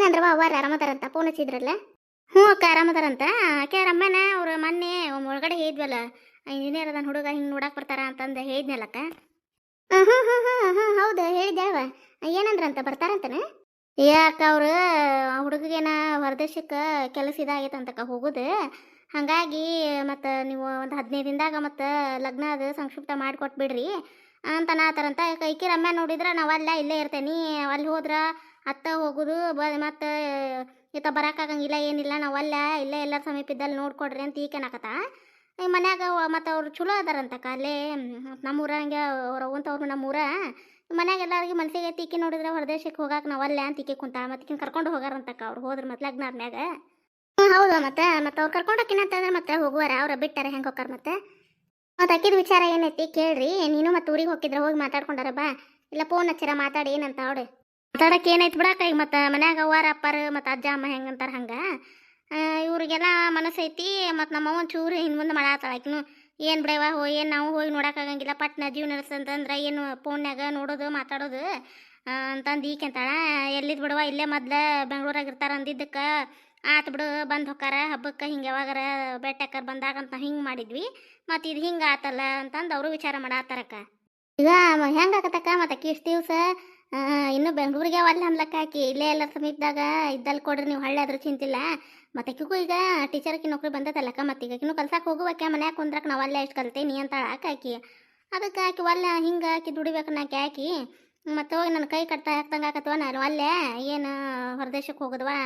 ಏನಂದ್ರವ ಅವ್ವಾರ ಆರಾಮದಾರಂತ phone ಹಚ್ಚಿದ್ರಲ್ಲ. ಹ್ಞೂ ಅಕ್ಕ ಆರಾಮದಾರಂತ. ಆಕೆ ರಮ್ಮನ ಅವ್ರ ಮೊನ್ನೆ ಒಳಗಡೆ ಹೇಳಿದ್ವಲ್ಲ, ಇಂಜಿನಿಯರ್ ಅದನ್ನ ಹುಡುಗ ಹಿಂಗೆ ನೋಡಕ್ಕೆ ಬರ್ತಾರ ಅಂತಂದು ಹೇಳಿದ್ನಲ್ಲಕ್ಕ. ಹ್ಞೂ ಹ್ಞೂ ಹ್ಞೂ ಹ್ಞೂ ಹ್ಞೂ ಹೌದು ಹೇಳಿದ್ಯಾವ. ಏನಂದ್ರಂತ ಬರ್ತಾರಂತನ? ಯಾಕ ಅವ್ರು ಹುಡುಗಗೇನ ಹೊರದೇಶಕ್ಕೆ ಕೆಲಸ ಇದಾಗೈತಂತಕ್ಕ ಹೋಗುದು. ಹಾಗಾಗಿ ಮತ್ತು ನೀವು ಒಂದು 15 ದಿನದಾಗ ಮತ್ತು ಲಗ್ನ ಅದು ಸಂಕ್ಷಿಪ್ತ ಮಾಡಿಕೊಟ್ಬಿಡ್ರಿ ಅಂತ ನಾತಾರಂತ. ಕೈಕಿ ರಮ್ಯ ನೋಡಿದ್ರೆ ನಾವಲ್ಲ ಇಲ್ಲೇ ಇರ್ತೇನೆ, ಅಲ್ಲಿ ಹೋದ್ರೆ ಅತ್ತ ಹೋಗುದು ಮತ್ತು ಈತ ಬರೋಕ್ಕಾಗಂಗಿಲ್ಲ, ಏನಿಲ್ಲ ನಾವಲ್ಲ ಇಲ್ಲೇ ಎಲ್ಲರ ಸಮೀಪದಲ್ಲಿ ನೋಡ್ಕೊಡ್ರಿ ಅಂತ ಈಕೆನಾಕತ್ತ. ಈ ಮನ್ಯಾಗ ಮತ್ತು ಅವ್ರು ಚಲೋ ಅದಾರಂತಕ್ಕ. ಅಲ್ಲೇ ನಮ್ಮೂರ ಹಂಗೆ ಅವ್ರ ಅವಂತವ್ರು ನಮ್ಮೂರ ಮನ್ಯಾಗ ಎಲ್ಲರಿಗೆ ಮನಸ್ಸಿಗೆ ಐತಿ. ನೋಡಿದ್ರೆ ಹೊರದೇಶಕ್ಕೆ ಹೋಗಾಕ ನಾವಲ್ಲ ಅಂತ ಈಕೆ ಕುಂತ ಮತ್ತೆ ಕರ್ಕೊಂಡು ಹೋಗಾರಂತಕ್ಕ. ಅವ್ರು ಹೋದ್ರ ಮತ್ತೆ ಲಗ್ನ ಆದ್ಮ್ಯಾಗ. ಹೌದು ಮತ್ತೆ ಅವ್ರು ಕರ್ಕೊಂಡು ಹೋಗಿನ ಅಂತಂದ್ರೆ ಮತ್ತೆ ಹೋಗುವಾರ ಅವ್ರ ಬಿಟ್ಟಾರೆ ಹೆಂಗೆ ಹೋಗಾರ ಮತ್ತೆ ಅಕ್ಕಿದ ವಿಚಾರ ಏನೈತಿ ಕೇಳ್ರಿ. ನೀನು ಮತ್ತೆ ಊರಿಗೆ ಹೋಗಿದ್ರೆ ಹೋಗಿ ಮಾತಾಡ್ಕೊಂಡಾರ ಬಾ, ಇಲ್ಲ ಫೋನ್ ಹಚ್ಚಿರ ಮಾತಾಡಿ ಏನಂತ ಅವಳು ಮಾತಾಡಕ್ಕೆ ಏನೈತಿ ಬಿಡಾಕ. ಈಗ ಮತ್ತೆ ಮನ್ಯಾಗ ಅವ್ವಾರ ಅಪ್ಪಾರ ಮತ್ತು ಅಜ್ಜ ಅಮ್ಮ ಹೆಂಗಂತಾರ ಹಂಗೆ ಇವ್ರಿಗೆಲ್ಲ ಮನಸ್ಸೈತಿ. ಮತ್ತು ನಮ್ಮ ಅವ್ವನ್ ಚೂರು ಹಿಂದೆ ಮುಂದೆ ಮಾಡಾತಾಳಕಿನು. ಏನು ಬಿಡವ ಏನು ನಾವು ಹೋಗಿ ನೋಡೋಕ್ಕಾಗಂಗಿಲ್ಲ, ಪಟ್ನ ಜೀವ ನಡೆಸಂತಂದ್ರೆ ಏನು ಫೋನ್ಯಾಗ ನೋಡೋದು ಮಾತಾಡೋದು ಅಂತಂದು ಈಕೆಂತಾಳ. ಎಲ್ಲಿದ್ದು ಬಿಡುವ ಇಲ್ಲೇ ಮೊದ್ಲು ಬೆಂಗ್ಳೂರಾಗ ಇರ್ತಾರ ಅಂದಿದ್ದಕ್ಕೆ ಆತು ಬಿಡು ಬಂದು ಹೊಕ್ಕಾರ ಹಬ್ಬಕ್ಕೆ ಹಿಂಗೆ ಯಾವಾಗಾರ ಬೆಟ್ಟಕ್ಕರ್ ಬಂದಾಗಂತ ಹಿಂಗೆ ಮಾಡಿದ್ವಿ, ಮತ್ತು ಇದು ಹಿಂಗೆ ಆತಲ್ಲ ಅಂತಂದು ಅವರು ವಿಚಾರ ಮಾಡಾತಾರಕ್ಕ. ಈಗ ಹೆಂಗೆ ಆಕತಕ್ಕ ಮತ್ತು ಅಕ್ಕಿ ಇಷ್ಟು ದಿವಸ ಇನ್ನೂ ಬೆಂಗ್ಳೂರಿಗೆ ಒಲ್ಲೆ ಅನ್ಲಕ್ಕ ಆಕಿ ಇಲ್ಲೇ ಎಲ್ಲ ಸಮೀಪದಾಗ ಇದ್ದಲ್ಲಿ ಕೊಡ್ರಿ ನೀವು ಹಳ್ಳಿ ಆದ್ರೂ ಚಿಂತಿಲ್ಲ. ಮತ್ತು ಅಕ್ಕಿಗೂ ಈಗ ಟೀಚರ್ಗೆ ನೌಕರಿ ಬಂದತಲ್ಲಕ್ಕ. ಮತ್ತು ಈಗ ಆಕಿನೂ ಕಲ್ಸಕ್ಕೆ ಹೋಗುವಕ್ಕೆ ಮನ್ಯಾಗ ಕುಂದ್ರಕ್ಕೆ ನಾವು ಅಲ್ಲೇ ಎಷ್ಟು ಕಲ್ತೇನಿ ಅಂತಾಳ ಆಕಿ. ಅದಕ್ಕೆ ಆಕಿ ಒಲ್ಲ ಹಿಂಗೆ ಆಕಿ ದುಡಿಬೇಕು ನಾಕಿ ಆಕಿ. ಮತ್ತು ಹೋಗಿ ನನ್ನ ಕೈ ಕಟ್ಟ ಹಾಕ್ದಂಗೆ ಆಕತ್ವ ನಾನು ಅಲ್ಲೇ ಏನು ಹೊರದೇಶಕ್ಕೆ ಹೋಗೋದ್ವಾ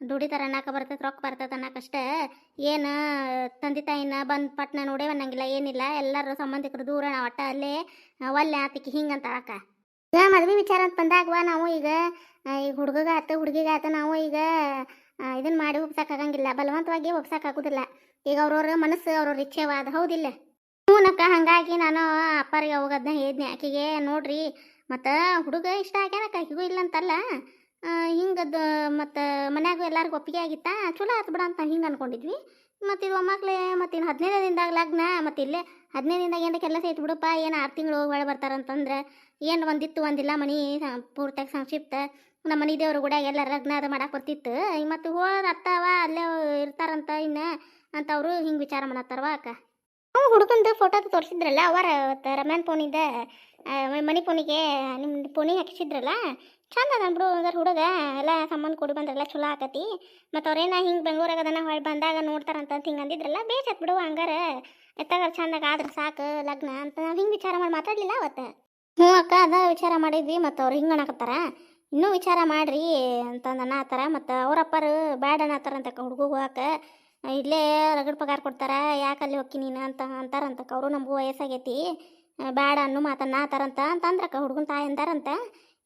ದುಡಿತಾರ ಅನ್ನಕ್ಕೆ ಬರ್ತೈತೆ ರೊಕ್ಕ ಬರ್ತೈತೆ ಅನ್ನಕ್ಕಷ್ಟೇ. ಏನು ತಂದೆ ತಾಯಿನ ಬಂದು ಪಟ್ನ ನೋಡೇ ಅನ್ನಂಗಿಲ್ಲ ಏನಿಲ್ಲ, ಎಲ್ಲರೂ ಸಂಬಂಧಿಕರು ದೂರ ನಾವು ಒಟ್ಟ ಅಲ್ಲೇ ಒಲ್ಲೆ ಆತಿಕಿ ಹಿಂಗೆ ಅಂತ ಅಕ್ಕ. ಈಗ ಮದ್ವೆ ವಿಚಾರ ಅಂತ ಬಂದಾಗವಾ ನಾವು ಈಗ ಹುಡುಗಗ ಆತು ಹುಡುಗಿಗೆ ಆತು ನಾವು ಈಗ ಇದನ್ನ ಮಾಡಿ ಒಪ್ಸಕ್ಕಾಗಂಗಿಲ್ಲ, ಬಲವಂತವಾಗಿ ಒಪ್ಸಕ್ಕಾಗೋದಿಲ್ಲ. ಈಗ ಅವ್ರವ್ರ ಮನಸ್ಸು ಅವ್ರವ್ರ ಇಚ್ಛೆವಾದ ಹೌದಿಲ್ಲ. ಹ್ಞೂನಕ್ಕ. ಹಾಗಾಗಿ ನಾನು ಅಪ್ಪರಿಗೆ ಹೋಗೋದನ್ನ ಹೇಳಿದ್ನಿ ಆಕಿಗೆ, ನೋಡ್ರಿ ಮತ್ತು ಹುಡುಗ ಇಷ್ಟ ಆಗ್ಯಾನಕ್ಕ ಆಕಿಗೂ ಇಲ್ಲ ಅಂತಲ್ಲ, ಹಿಂಗದು ಮತ್ತು ಮನ್ಯಾಗೂ ಎಲ್ಲರಿಗೂ ಒಪ್ಪಿಗೆ ಆಗಿತ್ತಾ ಚಲೋ ಆತು ಬಿಡ ಅಂತ ಹಿಂಗೆ ಅಂದ್ಕೊಂಡಿದ್ವಿ. ಮತ್ತು ಇದು ಒಮ್ಮಕ್ಳೆ ಮತ್ತು ಇನ್ನು 15 ದಿನದಾಗ ಲಗ್ನ, ಮತ್ತು ಇಲ್ಲೇ 15 ದಿನದಾಗ ಏನು ಕೆಲಸ ಐತೆ ಬಿಡಪ್ಪ, ಏನು 6 ತಿಂಗಳು ಒಳಗೆ ಬರ್ತಾರಂತಂದ್ರೆ ಏನು ಒಂದಿತ್ತು ಒಂದಿಲ್ಲ ಮನೆ ಪೂರ್ತಿಯಾಗಿ ಸಂಕ್ಷಿಪ್ತ ನಮ್ಮ ಮನೆ ದೇವ್ರು ಕೂಡ ಎಲ್ಲ ಲಗ್ನ ಅದು ಮಾಡಕ್ಕೆ ಬರ್ತಿತ್ತು. ಮತ್ತು ಹೋದ ಅತ್ತವ ಅಲ್ಲೇ ಇರ್ತಾರಂತ ಇನ್ನು ಅಂತ ಅವರು ಹಿಂಗೆ ವಿಚಾರ ಮಾಡತ್ತಾರವ ಅಕ್ಕ. ನಾವು ಹುಡುಗಂದು ಫೋಟೋ ತೋರಿಸಿದ್ರಲ್ಲ ಅವರ ರಮ್ಯಾನ್ ಫೋನಿಂದ ಮನೆ ಫೋನಿಗೆ ನಿಮ್ಮ ಫೋನಿಗೆ ಹಾಕಿಸಿದ್ರಲ್ಲ, ಚಂದ ಅದ ಬಿಡು. ಹಂಗಾರೆ ಹುಡುಗ ಎಲ್ಲ ಸಂಬಂಧ ಕೊಡಿ ಬಂದ್ರಲ್ಲ ಚಲೋ ಆಕತಿ. ಮತ್ತು ಅವ್ರೇನ ಹಿಂಗೆ ಬೆಂಗ್ಳೂರಾಗ ಅದನ್ನ ಹೊಳ್ಳಿ ಬಂದಾಗ ನೋಡ್ತಾರಂತ ಹಿಂಗೆ ಅಂದಿದ್ರಲ್ಲ, ಬೇಸತ್ ಬಿಡು. ಹಂಗಾರೆ ಎತ್ತಾಗ ಚಂದಾಗ ಆದ್ರೆ ಸಾಕು ಲಗ್ನ ಅಂತ ನಾವು ಹಿಂಗೆ ವಿಚಾರ ಮಾಡಿ ಮಾತಾಡಲಿಲ್ಲ ಅವತ್ತು. ಹ್ಞೂ ಅಕ್ಕ ಅದ ವಿಚಾರ ಮಾಡಿದ್ವಿ. ಮತ್ತು ಅವ್ರು ಹಿಂಗೆ ಅನ್ನಕತ್ತಾರ ಇನ್ನೂ ವಿಚಾರ ಮಾಡ್ರಿ ಅಂತಂದು ಅನ್ನತ್ತಾರ. ಮತ್ತು ಅವ್ರಪ್ಪರು ಬ್ಯಾಡ ಅನ್ನತ್ತಾರಂತಕ್ಕ ಹುಡುಗ ಹೋಗಕ್ಕೆ, ಇಲ್ಲೇ ರಗಡ್ ಪಗಾರ ಕೊಡ್ತಾರ ಯಾಕೆ ಅಲ್ಲಿ ಹೋಗಿ ನೀನು ಅಂತ ಅಂತಾರಂತಕ್ಕ. ಅವರು ನಮಗೂ ವಯಸ್ಸಾಗೈತಿ ಬ್ಯಾಡ ಅನ್ನೋ ಮಾತನ್ನ ಆತಾರಂತ ಅಂದ್ರಕ್ಕ. ಹುಡುಗನ ತಾಯಿ ಅಂದಾರಂತ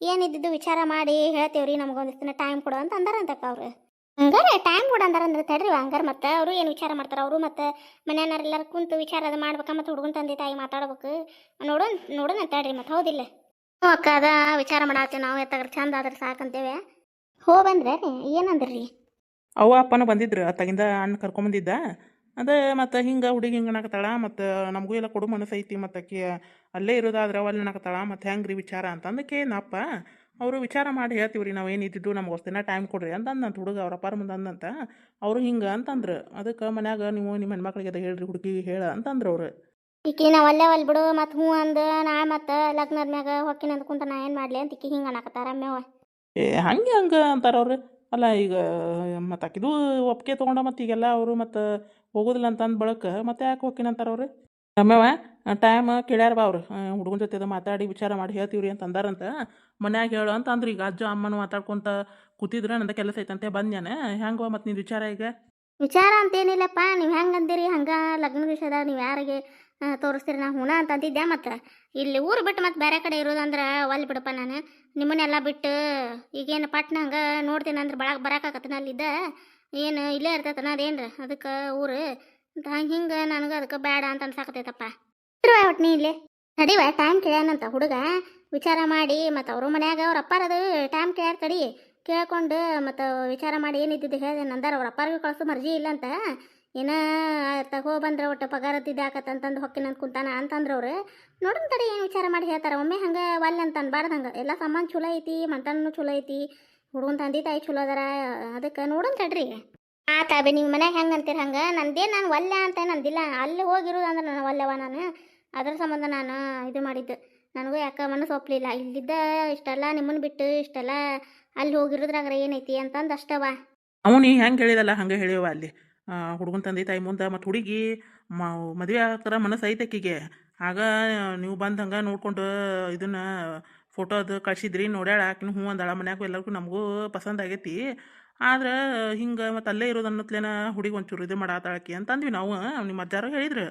ಏನಿದ್ದು ವಿಚಾರ ಮಾಡಿ ಹೇಳ್ತೇವ್ರಿ ನಮಗೊಂದಿಷ್ಟು ದಿನ ಟೈಮ್ ಕೊಡು ಅಂತ ಅಂದಾರಂತಕ್ಕ ಅವ್ರು. ಹಂಗಾರೆ ಟೈಮ್ ಕೊಡು ಅಂದಾರಂದ್ರೆ ತಡ್ರಿ ಹಂಗಾರೆ. ಮತ್ತು ಅವರು ಏನು ವಿಚಾರ ಮಾಡ್ತಾರೆ ಅವರು ಮತ್ತು ಮನೆಯವ್ರೆಲ್ಲರೂ ಕುಂತು ವಿಚಾರ ಅದು ಮಾಡ್ಬೇಕಾ, ಮತ್ತು ಹುಡುಗನ ತಂದೆ ತಾಯಿ ಮಾತಾಡ್ಬೇಕು ನೋಡೋಣ ತಡ್ರಿ ಮತ್ತು ಹೌದಿಲ್ಲ. ಹ್ಞೂ ಅಕ್ಕ ಅದ ವಿಚಾರ ಮಾಡತ್ತೀವಿ ನಾವು, ಎತ್ತಾಗ ಚಂದ ಆದ್ರೆ ಸಾಕಂತೇವೆ. ಬಂದ್ರೆ ಏನಂದ್ರಿ? ಅವ್ವ ಅಪ್ಪನ ಬಂದಿದ್ರು ಅತ್ತಾಗಿಂದ ಅಣ್ಣ ಕರ್ಕೊಂಬಂದಿದ್ದ. ಅದೇ ಮತ್ತು ಹಿಂಗೆ ಹುಡುಗಿ ಹಿಂಗೆ ಅನ್ನಕತ್ತಾಳ. ಮತ್ತು ನಮಗೂ ಎಲ್ಲ ಕೊಡು ಮನಸ್ಸು ಐತಿ, ಮತ್ತು ಆಕಿ ಅಲ್ಲೇ ಇರೋದಾದ್ರೆ ಅಲ್ಲಿ ಅನ್ನಕತ್ತಾಳ. ಮತ್ತು ಹೆಂಗೆ ರೀ ವಿಚಾರ ಅಂತಂದಕ್ಕೆ ಏನಪ್ಪ ಅವರು ವಿಚಾರ ಮಾಡಿ ಹೇಳ್ತೀವಿ ರೀ ನಾವು ಏನಿದ್ದು ನಮ್ಗೆ ಅಷ್ಟು ದಿನ ಟೈಮ್ ಕೊಡ್ರಿ ಅಂತಂದಂತ ಹುಡುಗ ಅವ್ರ ಅಪ್ಪಾರ ಮುಂದೆ ಅಂದಂತ. ಅವರು ಹಿಂಗೆ ಅಂತಂದ್ರು. ಅದಕ್ಕೆ ಮನ್ಯಾಗ ನೀವು ನಿಮ್ಮ ಹೆಣ್ಮಕ್ಳಿಗೆ ಅದು ಹೇಳ್ರಿ ಹುಡುಗಿಗೆ ಹೇಳ ಅಂತಂದ್ರು ಅವ್ರು. ಈಕಿ ನಾವು ಅಲ್ಲೇ ಒಲ್ ಬಿಡು ಮತ್ತು ಹ್ಞೂ ಅಂದು ನಾ ಮತ್ತು ಲಗ್ನದ ಮ್ಯಾಗ ಹೊಕ್ಕಿನ ಅಂದ್ಕೊಂತ ನಾ ಏನು ಮಾಡಲಿ ಅಂತ ಈಕಿ ಹಿಂಗೆ ಅನ್ನಕತ್ತಾರ ರಮ್ಯವ. ಹಂಗೆ ಅಂತಾರೆ ಅವ್ರು. ಅಲ್ಲ ಈಗ ಮತ್ತು ಆಕಿದು ಒಪ್ಪಿಗೆ ತೊಗೊಂಡ ಮತ್ತು ಈಗೆಲ್ಲ ಅವರು ಮತ್ತು ಹೋಗೋದಿಲ್ಲ ಅಂತಂದು ಬಳಕ ಮತ್ತೆ ಯಾಕೆ ಹೋಗ್ತೀನಿ ಅಂತಾರೆ ಅವ್ರು. ರಮ್ಯವ ಟೈಮ್ ಕೇಳ್ಯಾರ ಬಾ ಅವ್ರು, ಹುಡುಗನ ಜೊತೆ ಅದು ಮಾತಾಡಿ ವಿಚಾರ ಮಾಡಿ ಹೇಳ್ತೀವ್ರಿ ಅಂತ ಅಂದಾರಂತ. ಮನ್ಯಾಗ ಹೇಳು ಅಂತ ಅಂದ್ರಿ. ಈಗ ಅಜ್ಜ ಅಮ್ಮನ ಮಾತಾಡ್ಕೊಂತ ಕೂತಿದ್ರೆ ನಂದು ಕೆಲಸ ಐತಂತೆ ಬಂದ್ಯಾನೆ. ಹೆಂಗೆ ಮತ್ತು ನಿನ್ನ ವಿಚಾರ ಈಗ? ವಿಚಾರ ಅಂತೇನಿಲ್ಲಪ್ಪ, ನೀವು ಹೆಂಗೆ ಅಂದಿರಿ ಹಂಗೆ ಲಗ್ನ ವಿಷಯದಾಗ ನೀವು ಯಾರಿಗೆ ತೋರಿಸ್ತೀರಿ ನಾ ಹೂಣ ಅಂತ ಅಂತಿದ್ದೆ. ಮತ್ತು ಇಲ್ಲಿ ಊರು ಬಿಟ್ಟು ಮತ್ತು ಬೇರೆ ಕಡೆ ಇರೋದಂದ್ರೆ ಒಲ್ಲಿ ಬಿಡಪ್ಪ ನಾನು ನಿಮ್ಮನ್ನೆಲ್ಲ ಬಿಟ್ಟು ಈಗೇನು ಪಟ್ನ ಹಂಗೆ ನೋಡ್ತೀನಿ ಅಂದ್ರೆ ಬರೋಕ್ಕಾಗತ್ತನ ಅಲ್ಲಿದ್ದ ಏನು ಇಲ್ಲೇ ಇರ್ತೈತನ ಅದೇನ್ರಿ ಅದಕ್ಕೆ ಊರು ಅಂತ ಹಿಂಗೆ ನನಗೆ ಅದಕ್ಕೆ ಬೇಡ ಅಂತ ಅನ್ಸಾಕತೈತಪ್ಪ. ಇರುವ ಒಟ್ಟು ನೀ ಇಲ್ಲೇ ತಡಿವ ಟೈಮ್ ಕೇಳ್ಯಾನಂತ ಹುಡುಗ ವಿಚಾರ ಮಾಡಿ. ಮತ್ತು ಅವರು ಮನ್ಯಾಗ ಅವ್ರ ಅಪ್ಪಾರದು ಟೈಮ್ ಕೇಳ್ಯಾರ ತಡಿ ಕೇಳ್ಕೊಂಡು ಮತ್ತು ವಿಚಾರ ಮಾಡಿ ಏನಿದ್ದಿದ್ದು ಹೇಳಿದೆ ನಂದಾರ. ಅವ್ರ ಅಪ್ಪಾರಿಗೂ ಕಳ್ಸೋ ಮರ್ಜಿ ಇಲ್ಲ ಅಂತ ಏನೋ ತಗೋ ಬಂದ್ರೆ ಒಟ್ಟು ಪಗಾರತ್ತಿದ್ದೆ ಆಕತ್ತಂತಂದು ಹೊಕ್ಕಿನ ಕುಂತಾನ ಅಂತಂದ್ರೆ ಅವ್ರು ನೋಡೋಣ ತಡಿ ಏನು ವಿಚಾರ ಮಾಡಿ ಹೇಳ್ತಾರೆ. ಒಮ್ಮೆ ಹಂಗೆ ಒಲ್ಲೆ ಅಂತ ಅನ್ಬಾರ್ದು. ಹಂಗೆ ಎಲ್ಲ ಸಾಮಾನು ಚಲೋ ಐತಿ, ಮಂಟನೂ ಚಲೋ ಐತಿ, ಹುಡುಗನ ತಂದೆ ತಾಯಿ ಚಲೋ ಅದಾರ, ಅದಕ್ಕೆ ನೋಡೋಣ ತಡ್ರಿ. ಆತ ಬಿ ನಿಮ್ಮ ಮನ್ಯಾಗ ಹೆಂಗೆ ಅಂತೀರ ಹಂಗೆ, ನಾನು ಒಲ್ಲೆ ಅಂತ ನಂದಿಲ್ಲ. ಅಲ್ಲಿ ಹೋಗಿರೋದು ಅಂದ್ರೆ ನಾನು ಒಲ್ಲೆವ, ನಾನು ಅದ್ರ ಸಂಬಂಧ ನಾನು ಇದು ಮಾಡಿದ್ದು. ನನಗೂ ಯಾಕೆ ಮನಸ್ಸು ಒಪ್ಪಲಿಲ್ಲ, ಇಲ್ಲಿದ್ದ ಇಷ್ಟೆಲ್ಲ ನಿಮ್ಮನ್ನು ಬಿಟ್ಟು ಇಷ್ಟೆಲ್ಲ ಅಲ್ಲಿ ಹೋಗಿರೋದ್ರಾಗ್ರೆ ಏನೈತಿ ಅಂತಂದು ಅಷ್ಟವ. ಅವನು ಹೆಂಗೆ ಹೇಳಿದಲ್ಲ ಹಂಗೆ ಹೇಳಿವ ಅಲ್ಲಿ ಹುಡುಗನ ತಂದೆ ತಾಯಿ ಮುಂದೆ. ಮತ್ತು ಹುಡುಗಿ ಮದುವೆ ಆಗ್ತಾರ ಮನಸ್ಸು ಐತೆ ಆಕಿಗೆ. ಆಗ ನೀವು ಬಂದು ಹಂಗೆ ನೋಡ್ಕೊಂಡು ಇದನ್ನು ಫೋಟೋ ಅದು ಕಳ್ಸಿದ್ರಿ, ನೋಡ್ಯಾಳ ಆಕಿನ ಹ್ಞೂ ಅಂದಾಳ. ಮನ್ಯಾಗೂ ಎಲ್ಲರಿಗೂ ನಮಗೂ ಪಸಂದ್ ಆಗೈತಿ. ಆದ್ರೆ ಹಿಂಗೆ ಮತ್ತು ಅಲ್ಲೇ ಇರೋದು ಅನ್ನತ್ಲೇನ ಹುಡುಗಿ ಒಂಚೂರು ಇದು ಮಾಡಾತಾಳಕಿ ಅಂತಂದ್ವಿ ನಾವು. ನಿಮ್ಮ ಅಜ್ಜಾರು ಹೇಳಿದ್ರು.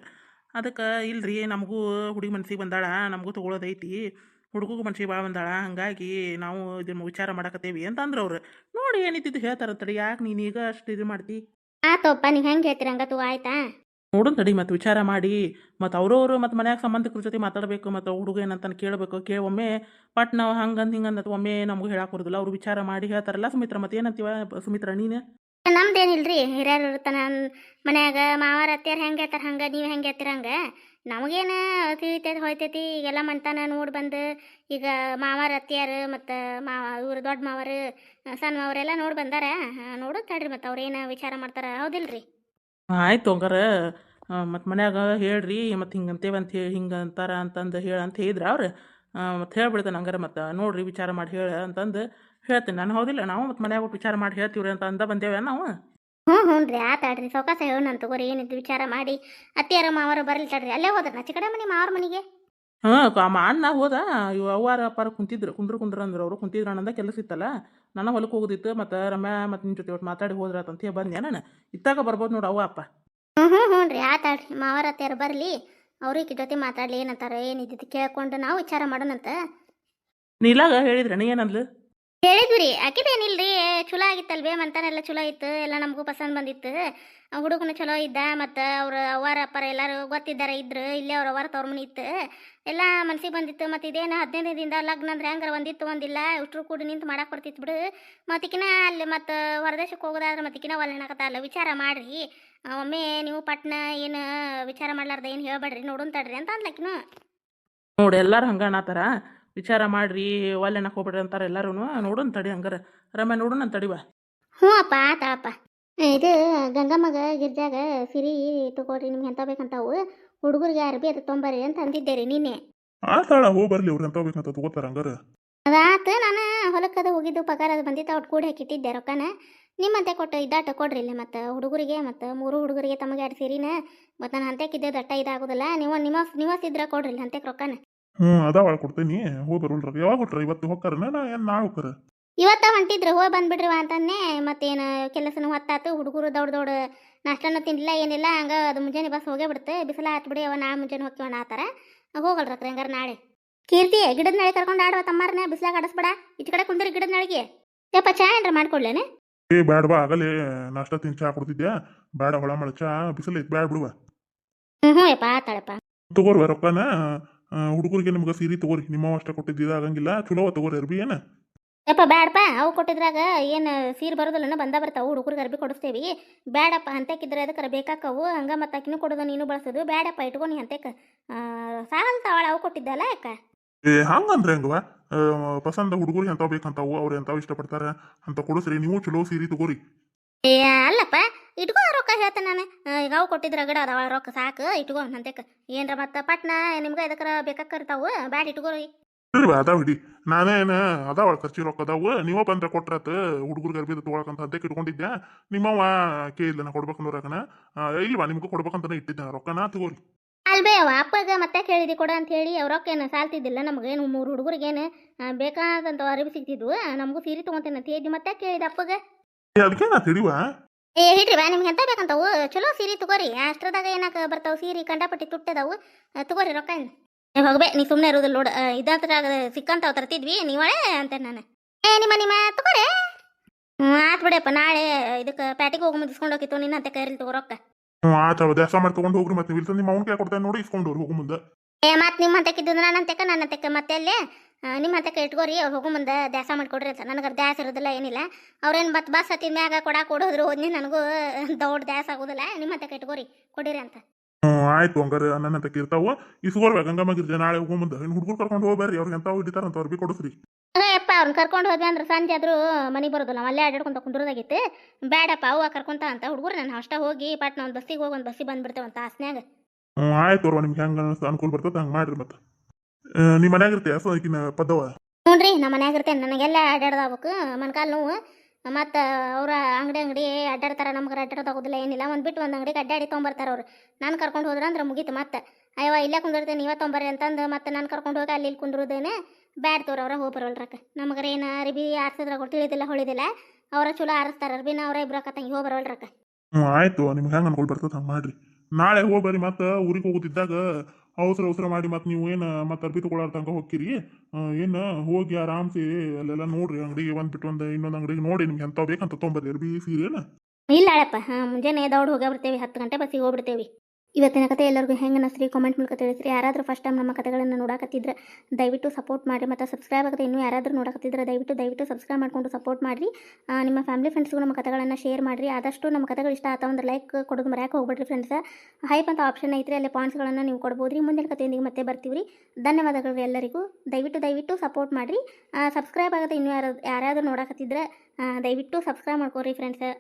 ಅದಕ್ಕೆ ಇಲ್ರಿ ನಮಗೂ ಹುಡುಗಿ ಮನ್ಸಿಗೆ ಬಂದಾಳ, ನಮಗೂ ತೊಗೊಳೋದೈತಿ, ಹುಡುಗಗೂ ಮನ್ಸಿಗೆ ಭಾಳ ಬಂದಾಳ, ಹಂಗಾಗಿ ನಾವು ಇದನ್ನು ವಿಚಾರ ಮಾಡಕತ್ತೇವಿ ಅಂತಂದ್ರೆ ಅವ್ರು. ನೋಡಿ ಏನಿದ್ದು ಹೇಳ್ತಾರಂತಡಿ, ಯಾಕೆ ನೀನು ಈಗ ಅಷ್ಟು ಇದು ಮಾಡ್ತಿ? ಆತಪ್ಪ, ನೀವು ಹೆಂಗೆ ಹೇಳ್ತೀರ ಹಂಗೆ ತಗೋ, ಆಯ್ತಾ. ನೋಡೋಣ ತಡಿ ಮತ್ತು ವಿಚಾರ ಮಾಡಿ, ಮತ್ತು ಅವ್ರವ್ರು ಮತ್ತು ಮನ್ಯಾಗ ಸಂಬಂಧಿಕರ ಜೊತೆ ಮಾತಾಡಬೇಕು, ಮತ್ತು ಹುಡುಗ ಏನಂತ ಕೇಳಬೇಕು. ಒಮ್ಮೆ ಪಟ್ ನಾವು ಹಂಗಂದು ಹಿಂಗಂದ ಒಮ್ಮೆ ನಮಗೂ ಹೇಳಕ್ಕೆ ಬರೋದಿಲ್ಲ. ಅವ್ರು ವಿಚಾರ ಮಾಡಿ ಹೇಳ್ತಾರಲ್ಲ ಸುಮಿತ್ರ. ಮತ್ತು ಏನಂತೀವ ಸುಮಿತ್ರ ನೀನು? ನಮ್ದೇನಿಲ್ರಿ, ಹಿರಿಯರು ಇರ್ತಾನ ಮನ್ಯಾಗ, ಮಾವಾರ ಅತ್ಯಾರ ಹೆಂಗೆ ಹೇಳ್ತಾರೆ ಹಂಗೆ, ನೀವು ಹೆಂಗೆ ಹೇಳ್ತೀರ ಹಂಗೆ. ನಮಗೇನು ತಿಳಿತೈತಿ ಹೋಯ್ತೈತಿ. ಈಗೆಲ್ಲ ಮಂತಾನ ನೋಡಿ ಬಂದು ಈಗ ಮಾವಾರ ಅತ್ಯಾರು ಮತ್ತು ಇವರು ದೊಡ್ಡ ಮಾವರು ಸಣ್ಣ ಮಾವರೆಲ್ಲ ನೋಡಿ ಬಂದಾರ. ನೋಡೋದು ತಡ್ರಿ, ಮತ್ತು ಅವ್ರೇನು ವಿಚಾರ ಮಾಡ್ತಾರ, ಹೌದಿಲ್ರಿ? ಆಯ್ತು ಹಂಗಾರ. ಮತ್ತು ಮನ್ಯಾಗ ಹೇಳ್ರಿ, ಮತ್ತು ಹಿಂಗಂತೇವೆ ಅಂತ ಹೇಳಿ ಹಿಂಗೆ ಅಂತಾರ ಅಂತಂದು ಅಂತ ಹೇಳಿದ್ರು ಅವ್ರು. ಮತ್ತು ಹೇಳ್ಬಿಡ್ತೇನೆ ಹಂಗಾರೆ. ಮತ್ತು ನೋಡ್ರಿ ವಿಚಾರ ಮಾಡಿ ಹೇಳ ಅಂತಂದು ಹೇಳ್ತೀನಿ ನಾನು, ಹೌದಿಲ್ಲ? ನಾವು ಮತ್ತು ಮನ್ಯಾಗ ಒಟ್ಟು ವಿಚಾರ ಮಾಡಿ ಹೇಳ್ತೀವ್ರಿ ಅಂತ ಬಂದೇವೆ ನಾವು. ಹ್ಞೂ ರೀ, ಆತಾಡ್ರಿ, ಸೌಕಾಸ ಹೇಳೋಣ ತಗೋರಿ. ಏನಿದ್ದು ವಿಚಾರ ಮಾಡಿ ಅತ್ತಿಯಾರ ಮಾವರು ಬರಲಿ ತಡ್ರಿ. ಅಲ್ಲೇ ಹೋದ್ರ ನಚ್ಚ ಕಡೆ ಮನೆ ಮಾವ್ರ ಮನೆಗೆ. ಹಾಂ, ಅಣ್ಣ ಹೋದ. ಇವು ಅವ್ವಾರ ಅಪ್ಪಾರ ಕುಂದ್ರು ಅಂದ್ರೆ ಅವರು ಕುಂತಿದ್ರು. ಅಣ್ಣಂದ ಕೆಲಸ ಇತ್ತಲ್ಲ, ನಾನು ಹೊಲಕ್ಕೆ ಹೋಗೋದಿತ್ತು. ಮತ್ತು ರಮ್ಯಾ ಮತ್ತು ನಿನ್ನ ಜೊತೆ ಒಟ್ಟು ಮಾತಾಡಿ ಹೋದ್ರಾತಂತ ಹೇಳಿ ಬಂದೆ ನಾನು. ಇತ್ತಾಗ ಬರ್ಬೋದು ನೋಡು ಅವ್ವ ಅಪ್ಪ. ಹ್ಞೂ ರೀ, ಆತಾಡ್ರಿ, ಮಾವರ ಅತ್ತಿಯಾರ ಬರಲಿ, ಅವ್ರಿಗೆ ಜೊತೆ ಮಾತಾಡಲಿ, ಏನಂತಾರೆ ಏನಿದ್ದು ಕೇಳ್ಕೊಂಡು ನಾವು ವಿಚಾರ ಮಾಡೋಣಂತ. ನೀಲಾಗ ಹೇಳಿದ್ರಣ್ಣ ಏನಂದ್ಲು? ಹೇಳಿದ್ವಿ ರೀ, ಆಕಿದೇನಿಲ್ರಿ, ಚಲೋ ಆಗಿತ್ತಲ್ವೇ, ಮಂತಾನೆಲ್ಲ ಚಲೋ ಇತ್ತು, ಎಲ್ಲ ನಮಗೂ ಪಸಂದ್ ಬಂದಿತ್ತು. ಹುಡುಗನು ಚಲೋ ಇದ್ದ, ಮತ್ತು ಅವ್ರ ಅವ್ವಾರ ಅಪ್ಪಾರ ಎಲ್ಲರೂ ಗೊತ್ತಿದ್ದಾರೆ ಇದ್ರು. ಇಲ್ಲೇ ಅವ್ರ ಅವ್ವಾರ ತವ್ರ ಮನೆ ಇತ್ತು, ಎಲ್ಲ ಮನ್ಸಿಗೆ ಬಂದಿತ್ತು. ಮತ್ತು ಇದೇನು 15 ದಿನದಿಂದ ಲಗ್ನ ಅಂದ್ರೆ ಹೆಂಗಾರ ಒಂದಿತ್ತು ಒಂದಿಲ್ಲ ಇಷ್ಟರು ಕೂಡ ನಿಂತು ಮಾಡಕ್ಕೆ ಬರ್ತಿತ್ತು ಬಿಡು. ಮತ್ತಿಕಿನ ಅಲ್ಲಿ ಮತ್ತು ಹೊರದೇಶಕ್ಕೆ ಹೋಗೋದಾದ್ರೆ ಮತ್ತಿಕಿನ ಒಳ್ಳೆಣಕತ್ತಲ್ಲ. ವಿಚಾರ ಮಾಡಿರಿ ಒಮ್ಮೆ ನೀವು ಪಟ್ನ, ಏನು ವಿಚಾರ ಮಾಡ್ಲಾರ್ದ ಏನು ಹೇಳ್ಬೇಡ್ರಿ, ನೋಡೋಣ ತಡ್ರಿ ಅಂತ ಅಂದ್ಲಕಿನು. ನೋಡಿ ಎಲ್ಲರೂ ಹಂಗೆ ಅನ್ನತ್ತಾರ, ವಿಚಾರ ಮಾಡ್ರಿ ಒಲ್ಲೆನಕ್ಕೆ ಹೋಗ್ಬೇಡ್ರಿ ಅಂತಾರೆ ಎಲ್ಲರೂ. ನೋಡೋಣ ತಡಿ ಹಂಗಾರ. ರಮ್ಯಾ ನೋಡೋಣ ತಡಿವಾ. ಹ್ಞೂ ಅಪ್ಪ, ಆತಾಳಪ್ಪ. ಇದು ಗಂಗಮ್ಮಗ ಗಿರ್ಜಾಗ ಸಿರಿ ತಗೋರಿ, ನಿಮ್ಗೆ ಎಂತ ಬೇಕಂತಾವು, ಹುಡುಗರಿಗೆ ಅರ್ಬಿ ಅದು ತೊಂಬರ್ರಿ ಅಂತ ಅಂದಿದ್ದೆ ರೀ ನಿನ್ನೆ. ಆತಾಳ ಹೋಗಿ ಬರ್ಲಿ, ಅವ್ರು ಎಂತ ಬೇಕಂತ ತಗೋತಾರ ಹಂಗಾರ. ಅದಾತು, ನಾನು ಹೊಲಕ್ಕದ ಹೋಗಿದ್ದು, ಪಗಾರ ಅದು ಬಂದಿತ್ತು, ಒಟ್ಟು ಕೂಡಿ ಹಾಕಿಟ್ಟಿದ್ದೆ ರೊಕ್ಕನ. ನಿಮ್ಮಂತೆ ಕೊಟ್ಟು ಇದ್ದಾಟ ಕೊಡ್ರಿ ಇಲ್ಲಿ. ಮತ್ತು ಹುಡುಗರಿಗೆ ಮತ್ತು 3 ಹುಡುಗರಿಗೆ ತಮಗೆ 2 ಸೀರಿನ, ಮತ್ತು ನಾನು ಹಂತೆಕಿದ್ದೆ ದಟ್ಟ ಇದಾಗೋದಿಲ್ಲ. ನೀವು ನಿವಾಸಿದ್ರೆ ಕೊಡ್ರಿ ಇಲ್ಲಿ ಹಂತೆಕ್ ರೊಕ್ಕನ. ಅದಾವ ಕೊಡ್ತೇನಿ, ಹೋಗಿ ಬರೋಲ್ರ. ಯಾವಾಗ ಕೊಟ್ರ? ಇವತ್ತು ಹೋಗ್ತಾರನ ಏನು ನಾಳೆ ಹೋಗ್ತಾರ? ಇವತ್ತ ಹೊಂಟಿದ್ರು, ಹೋಗಿ ಬಂದ್ಬಿಡ್ರಿವ ಅಂತಂದೆ. ಮತ್ತೇನು ಕೆಲಸನೂ ಹೊತ್ತಾತು, ಹುಡುಗರು ದೊಡ್ಡ ನಾಷ್ಟನೂ ತಿನ್ನಲಿಲ್ಲ ಏನಿಲ್ಲ. ಹಂಗೆ ಅದು ಮುಂಜಾನೆ ಬಸ್ ಹೋಗೇ ಬಿಡುತ್ತೆ, ಬಿಸಿಲ ಹತ್ಬಿಡಿ ಅವ ನಾಳೆ ಮುಂಜಾನೆ ಹೋಗ್ತೀವಣ್ಣ ಆತಾರ. ಹೋಗಲ್ರಕ್ರಿ ಹಂಗಾರೆ ನಾಳೆ. ಕೀರ್ತಿ, ಗಿಡದ ನಾಳೆ ಕರ್ಕೊಂಡು ಆಡುವ ತಮ್ಮಾರನ, ಬಿಸಿಲಾಗ ಆಡಿಸ್ಬೇಡ. ಈಚ ಕಡೆ ಕುಂದ್ರಿ ಗಿಡದ ನಾಳೆಗೆ. ಯಪ್ಪ, ಚಾ ಏನ್ರ ಮಾಡ್ಕೊಡ್ಲೇನೆ? ಬ್ಯಾಡ ಬಾ, ಆಗಲೇ ನಾಷ್ಟ ತಿನ್ ಚಾ ಕೊಡ್ತಿದ್ಯಾ. ಬ್ಯಾಡ, ಹೊಳ ಮಳ ಚಾ ಬಿಸಿಲು ಐತಿ, ಬ್ಯಾಡ ಬಿಡುವ. ಹ್ಞೂ ಯಪ್ಪ, ಆತಾಳಪ್ಪ. ತಗೋರ್ವ ರೊಕ್ಕನ. ಹುಡುಗರಿಗೆ ನಿಮ್ಗೆ ಸೀರೆ ತಗೋರಿ, ನಿಮ್ಮ ಅಷ್ಟ ಕೊಟ್ಟಿದ್ದ ಆಗಂಗಿಲ್ಲ. ಚಲೋ ತಗೋರಿ ಅರ್ಬಿ ಏನ. ಯಪ್ಪ ಬ್ಯಾಡಪ್ಪ, ಅವು ಕೊಟ್ಟಿದ್ರಾಗ ಏನು ಸೀರೆ ಬರೋದಿಲ್ಲ, ಬರ್ತಾವು. ಹುಡುಗರಿಗೆ ಅರ್ಬಿ ಕೊಡಿಸ್ತೇವಿ. ಬ್ಯಾಡಪ್ಪ, ಹಂತೆಕಿದ್ರೆ ಅದಕ್ಕೆ ಬೇಕಾಕವು. ಹಂಗೆ ಮತ್ತು ಅಕ್ಕಿನೂ ಕೊಡೋದು, ನೀನು ಬಳಸೋದು. ಬ್ಯಾಡಪ್ಪ, ಇಟ್ಕೊ ನೀ ಹಂತೆಕ. ಸಾಲಂತಾವಳ ಅವು ಕೊಟ್ಟಿದ್ದಲ್ಲ ಯಾಕ? ಹಂಗಂದ್ರೆ ಹೆಂಗವ? ಪಸಂದ ಹುಡುಗರಿಗೆ ಎಂತಾವ್ ಬೇಕಂತಾವು, ಅವ್ರು ಎಂತಾವ್ ಇಷ್ಟಪಡ್ತಾರ ಅಂತ ಕೊಡಿಸ್ರಿ. ನೀವು ಚಲೋ ಸೀರೆ ತಗೋರಿ. ಅಲ್ಲಪ್ಪ, ಇಟ್ಕೋ ರೊಕ್ಕ ಹೇಳ್ತೇನೆ ನಾನು. ಈಗ ಅವು ಕೊಟ್ಟಿದ್ರ ಗಿಡ ಅದಾವ ರೊಕ್ಕ ಸಾಕು, ಇಟ್ಕೋ ಹಂತೆಕ. ಏನರ ಮತ್ತು ಪಟ್ನ ನಿಮ್ಗೆ ಇದಕ್ಕರ ಬೇಕಾಕರ್ತಾವು, ಬ್ಯಾಡ ಇಟ್ಕೋರಿ. ಇಲ್ವಾ ಅದಾವ ಹಿಡಿ. ನಾನೇನು ಅದಾವ ಖರ್ಚಿ ರೊಕ್ಕ ಅದಾವು. ನೀವ ಬಂದ್ರೆ ಕೊಟ್ರಾತ. ಹುಡುಗರಿಗೆ ಅರ್ಬಿ ತೊಗೊಳಕಂತ ಅದಕ್ಕೆ ಇಟ್ಕೊಂಡಿದ್ದೆ. ನಿಮ್ಮವ ಕೇಳಿಲ್ಲ ನಾ ಕೊಡ್ಬೇಕನ್ನೋರಾಗನ. ಇಲ್ವಾ ನಿಮ್ಗೂ ಕೊಡ್ಬೇಕಂತಾನೆ ಇಟ್ಟಿದ್ದೆ ರೊಕ್ಕನ, ತಗೋರಿ. ಅಲ್ಬೇ ಅವ ಅಪ್ಪಗ ಮತ್ತೆ ಕೇಳಿದಿ ಕೊಡ ಅಂತ ಹೇಳಿ. ಅವ್ರ ರೊಕ್ಕ ಏನು ಸಾಲ್ತಿದ್ದಿಲ್ಲ ನಮಗೇನು. 3 ಹುಡುಗರಿಗೇನು ಬೇಕಾದಂಥ ಅರಿವಿ ಸಿಗ್ತಿದ್ವು. ನಮಗೂ ಸೀರೆ ತೊಗೊಂತೇನೆ ಅಂತ ಹೇಳಿ ಮತ್ತೆ ಕೇಳಿದ ಅಪ್ಪಗ. ಅದಕ್ಕೆ ನಾ ತಿಳಿವಾ. ಹಿಡ್ರಿ ಬಾ, ನಿಮ್ಗೆ ಎಂತ ಬೇಕಂತಾವು ಚಲೋ ಸೀರೆ ತಗೋರಿ. ಅಷ್ಟ್ರದಾಗ ಏನಕ್ಕೆ ಬರ್ತಾವು ಸೀರೆ, ಕಂಡಪಟ್ಟಿ ತುಟ್ಟದವು. ತಗೋರಿ ರೊಕ್ಕ. ಹೋಗ್ಬೇ, ನೀ ಸುಮ್ಮನೆ ಇರೋದಿಲ್ಲ ನೋಡು. ಇದಂತ ಸಿಕ್ಕಂತಾವ್ ತರ್ತಿದ್ವಿ, ನೀವಳೆ ಅಂತೇನೆ ನಾನು. ನಿಮ್ಮ ತಗೋರಿ. ಆತ್ ಬಿಡಪ್ಪ, ನಾಳೆ ಇದಕ್ಕೆ ಪ್ಯಾಟಿಗೆ ಹೋಗಿ ಮುಗಿಸ್ಕೊಂಡು ಹೋಗಿತ್ತು ನಿನ್ನ ಅಂತ ಕೈಯಲ್ಲಿ ತಗೋ ರೊಕ್ಕ. ಆತ ದೇಶ ಮಾಡಿ ತಗೊಂಡು ಹೋಗ್ರಿ. ಮತ್ತೆ ಇಲ್ಸ ನಿಮ್ಮ ಅವ್ನ ಕೈ ಕೊಡ್ತೇನೆ ನೋಡಿ, ಇಸ್ಕೊಂಡು ಹೋಗು ಮುಂದೆ. ಮತ್ತೆ ನಿಮ್ಮ ಹಂತಕ್ಕಿದ್ದು ನನ್ನ ಹಂತಕ್ಕೆ ಮತ್ತೆ ಅಲ್ಲೇ ನಿಮ್ಮ ಹಂತಕ್ಕೆ ಇಟ್ಕೋರಿ. ಅವ್ರು ಹೋಗೋ ಮುಂದೆ ದ್ಯಾಸ ಮಾಡಿಕೊಡ್ರಿ ಅಂತ. ನನಗೆ ದ್ಯಾಸ ಇರೋದಿಲ್ಲ ಏನಿಲ್ಲ. ಅವ್ರೇನು ಬಸ್ ಹತ್ತಿದ ಮ್ಯಾಗ ಕೊಡೋದ್ರು ಹೋದ್ನಿ, ನನಗೂ ದೊಡ್ಡ ದ್ಯಾಸ ಆಗೋದಿಲ್ಲ. ನಿಮ್ಮ ಹಂತಕ್ಕೆ ಇಟ್ಕೋರಿ, ಕೊಡಿರಿ ಅಂತ. ಆಯ್ತು ಹಂಗಾರೆ ನನ್ನ ತಕ್ಕ ಇರ್ತಾವ ಇಸ್ಕೋರ್ಬೇಕು ಗಂಗಮ್ಮಗಿರ್ಜೆ ನಾಳೆ ಹೋಗ್ಬಂದು ಇನ್ನು ಹುಡುಗರು ಕರ್ಕೊಂಡು ಹೋಗ್ಬರ್ರಿ ಅವ್ರಿಗೆ ಎಂತಾವ್ ಹಿಡಿತಾರಂತ ಅವ್ರಿಗೆ ಕೊಡಿಸ್ರಿ. ಅಯ್ಯಪ್ಪ ಅವ್ರನ್ನ ಕರ್ಕೊಂಡು ಹೋದ್ವಿ ಅಂದ್ರೆ ಸಂಜೆ ಆದರೂ ಮನೆಗೆ ಬರೋದಿಲ್ಲ ನಾವು ಅಲ್ಲೇ ಅಡ್ಡಾಡ್ಕೊಂತ ಕುಂದ್ರದಾಗಿತ್ತು. ಬೇಡಪ್ಪ ಅವ್ವ ಕರ್ಕೊಂತ ಅಂತ ಹುಡುಗರು ನಾನು ಅಷ್ಟ ಹೋಗಿ ಪಟ್ನ ಒಂದು ಬಸ್ಸಿಗೆ ಹೋಗಿ ಒಂದು ಬಸ್ಸಿಗೆ ಬಂದ್ಬಿಡ್ತೇವಂತ ಆಸ್ನ್ಯಾಗ. ಆಯ್ತು ಅವ್ರ ನಿಮ್ಗೆ ಹೆಂಗೆ ಅನುಕೂಲ ಬರ್ತದೆ ಹಂಗೆ ಮಾಡ್ರಿ ಮತ್ತೆ ನಿಮ್ಮ ಮನ್ಯಾಗ ಇರ್ತೀಯ ಅದಕ್ಕಿನ್ನ ಪದ್ದವ. ಹ್ಞೂ ರೀ ನಮ್ಮ ಮನ್ಯಾಗ ಇರ್ತೇನೆ ನನಗೆಲ್ಲ ಅಡ್ಡಾಡ್ದಾಗಬೇಕು ಮೊಣಕಾಲು ನೋವು ಮತ್ತು ಅವ್ರ ಅಂಗಡಿ ಅಡ್ಡಾಡ್ತಾರೆ ನಮ್ಗೆ ಅಡ್ಡಾಡೋದಾಗೋದಿಲ್ಲ ಏನಿಲ್ಲ ಒಂದು ಬಿಟ್ಟು ಒಂದು ಅಂಗಡಿಗೆ ಅಡ್ಡಾಡಿ ತೊಗೊಂಬರ್ತಾರೆ ಅವ್ರು. ನಾನು ಕರ್ಕೊಂಡು ಹೋದ್ರೆ ಅಂದ್ರೆ ಮುಗೀತು ಮತ್ತೆ ಅಯ್ಯವ ಇಲ್ಲೇ ಕುಂದಿರ್ತೇನೆ ನೀವೇ ತೊಗೊಂಬರ್ರಿ ಅಂತಂದು ಮತ್ತೆ ನಾನು ಕರ್ಕೊಂಡು ಹೋಗಿ ಅಲ್ಲಿ ಇಲ್ಲಿ ಕುಂದ್ರುದೇನೆ ಬ್ಯಾಡ್ ತೋರವ್ರ ಹೋಗಿ ಬರೋಲ್ರಕ್ಕ ನಮ್ಗೆ ಏನು ಅರಿಬಿ ಆರಿಸಿದ್ರಾಗ ತಿಳಿದಿಲ್ಲ ಹೊಳಿದಿಲ್ಲ ಅವರ ಚಲೋ ಆರಿಸ್ತಾರೆ ಅರ್ಬಿನ ಅವರ ಇಬ್ಬರ ತಂಗಿ ಹೋಗಿ ಬರೋಲ್ರಕ್ಕ. ಆಯ್ತು ನಿಮ್ಗೆ ಹೆಂಗೆ ಅನುಕೂಲ ಬರ್ತದೆ ಹಂಗೆ ಮಾಡ್ರಿ. ನಾಳೆ ಹೋಗ್ಬರ್ರಿ ಮತ್ತೆ ಊರಿಗೆ ಹೋಗುತ್ತಿದ್ದಾಗ ಅವಸರ ಮಾಡಿ ಮತ್ತೆ ನೀವು ಏನು ಮತ್ತೆ ಅರ್ಬಿ ತಗೊಳ್ಳಾರ ತನಕ ಹೋಗ್ತೀರಿ. ಏನು ಹೋಗಿ ಆರಾಮ್ಸಿ ಅಲ್ಲೆಲ್ಲ ನೋಡ್ರಿ ಅಂಗಡಿಗೆ ಬಂದ್ಬಿಟ್ಟು ಒಂದು ಇನ್ನೊಂದು ಅಂಗಡಿಗೆ ನೋಡಿ ನಿಮ್ಗೆ ಎಂತ ಬೇಕಂತ ತೊಗೊಂಬರ್ರಿ ಅರ್ಬಿ ಸೀರೆನ. ಇಲ್ಲ ಅಳಪ್ಪ ಮುಂಜಾನೆ ದೌಡ್ ಹೋಗಿ ಬರ್ತೇವೆ 10 ಗಂಟೆ ಬಸ್ಸಿಗೆ ಹೋಗ್ಬಿಡ್ತೇವೆ. ಇವತ್ತಿನ ಕತೆ ಎಲ್ಲರಿಗೂ ಹೆಂಗೆ ಅನ್ನಿಸ್ರಿ ಕಾಮೆಂಟ್ ಮೂಲಕ ತಿಳಿಸ್ರಿ. ಯಾರಾದರೂ ಫಸ್ಟ್ ಟೈಮ್ ನಮ್ಮ ಕತೆಗಳನ್ನು ನೋಡಕತ್ತಿದ್ರೆ ದಯವಿಟ್ಟು ಸಪೋರ್ಟ್ ಮಾಡಿರಿ ಮತ್ತು ಸಬ್ಸ್ಕ್ರೈಬ್ ಆಗುತ್ತೆ ಇನ್ನೂ ಯಾರಾದರೂ ನೋಡಕತ್ತಿದ್ರೆ ದಯವಿಟ್ಟು ಸಬ್ಸ್ಕ್ರೈಬ್ ಮಾಡಿಕೊಂಡು ಸಪೋರ್ಟ್ ಮಾಡಿರಿ. ನಿಮ್ಮ ಫ್ಯಾಮಿಲಿ ಫ್ರೆಂಡ್ಸ್ಗೂ ನಮ್ಮ ಕತೆಗಳನ್ನು ಶೇರ್ ಮಾಡಿರಿ. ಆದಷ್ಟು ನಮ್ಮ ಕತೆಗಳು ಇಷ್ಟ ಆತ ಒಂದು ಲೈಕ್ ಕೊಡೋದು ಮರ್ಯಾಕೆ ಹೋಗ್ಬಿಡ್ರಿ ಫ್ರೆಂಡ್ಸ್. ಹೈಪ್ ಅಂತ ಆಪ್ಷನ್ ಐತ್ರಿ ಅಲ್ಲಿ ಪಾಯಿಂಟ್ಸ್ಗಳನ್ನು ನೀವು ಕೊಡ್ಬೋದು ರೀ. ಮುಂದಿನ ಕತೆಯೊಂದಿಗೆ ಮತ್ತೆ ಬರ್ತೀವಿ ರೀ. ಧನ್ಯವಾದಗಳು ಎಲ್ಲರಿಗೂ. ದಯವಿಟ್ಟು ಸಪೋರ್ಟ್ ಮಾಡಿರಿ. ಸಬ್ಸ್ಕ್ರೈಬ್ ಆಗುತ್ತೆ ಇನ್ನೂ ಯಾರಾದರೂ ನೋಡಕತ್ತಿದ್ರೆ ದಯವಿಟ್ಟು ಸಬ್ಸ್ಕ್ರೈಬ್ ಮಾಡ್ಕೋರಿ ಫ್ರೆಂಡ್ಸ್.